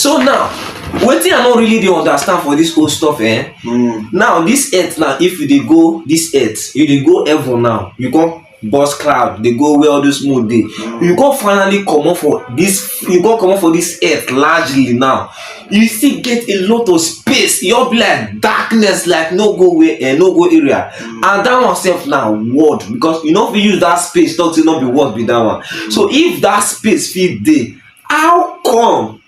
So now, wetin I no really dey understand for this whole stuff, now this earth now, if you dey go this earth, you dey go heaven now, you come burst cloud dey go where all those moon dey, you come finally comot for this, you come comot for this earth largely now, you still get a lot of space, e just be like darkness, like no go where no go area, and that one sef na world, because you no fit use that space talk say no be world be that one. So if that space fit dey, how come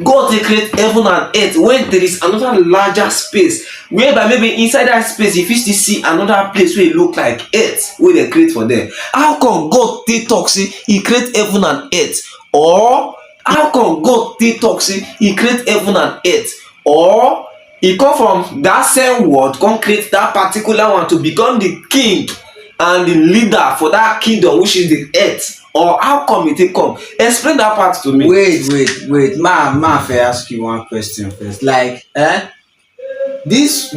God dey create heaven and earth when there is another larger space, whereby maybe inside that space you fit still see another place wey look like earth wey dem create for there? How come God take talk say he create heaven and earth? Or how come God take talk say he create heaven and earth? Or he come from that same world come create that particular one to become the king and the leader for that kingdom, which is the earth? Or how come it take come? Explain that part to me. Wait, ma I ask you one question first. Like this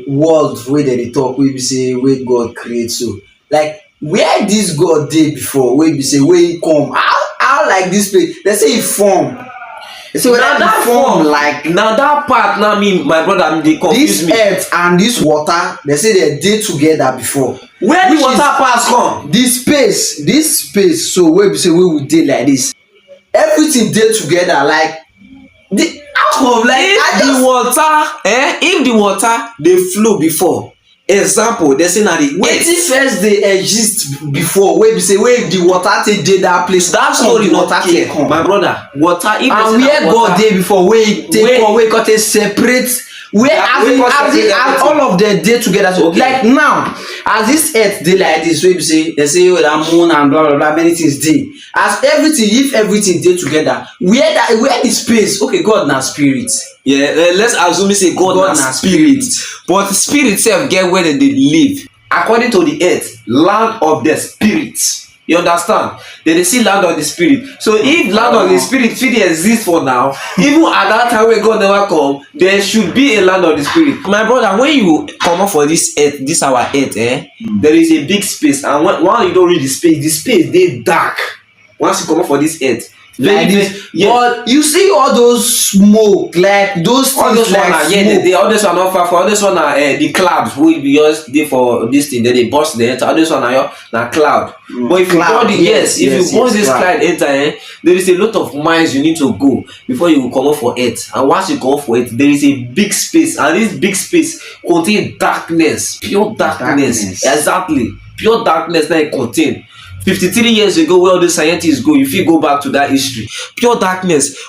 world wey dem dey talk, wey be say wey God create, so like where this God dey before, wey be say wey he come, how like this place dem say he form, so na that form, like na that part now me my brother dey confuse this me. earth and this water, dem say dem dey together before. Where the water pass come? This space so wey be say wey we dey like this, everything dey together, like the how come, like if the water dey flow before, example dem say na the wetin first dey exist before, wey be say wey the water take dey that place, that story the no water clear, take come. my brother. Water, if and where God dey before, wey take come, wey come take separate, where as all of them dey together. So like now, as this earth dey like this, wey be say dem say that moon and blah blah blah, many things dey, as everything, if everything dey together, where the space? Okay, God na spirit. Let's assume say God na spirit, but spirit sef get where dem dey live. According to the earth, land of the spirit, you understand? Dem dey see land of the spirit. So if land of the spirit fit dey exist for now, even at that time wey God never come, there should be a land of the spirit. My brother, when you comot for this earth, this our earth, there is a big space, and when you don reach the space dey dark. Once you comot for this earth, like this, but you see all those smoke, like those all things, those like one na all those one not far for all those one na the cloud wey be just dey for this thing, then they burst the enter. All those one na cloud. But if you burn if you burn this cloud enter, there is a lot of miles you need to go before you will comot for earth. And once you comot for earth, there is a big space, and this big space contain darkness, pure darkness. Exactly, pure darkness na e contain. 53 years ago, where all the scientists go, you fit go back to that history. Pure darkness.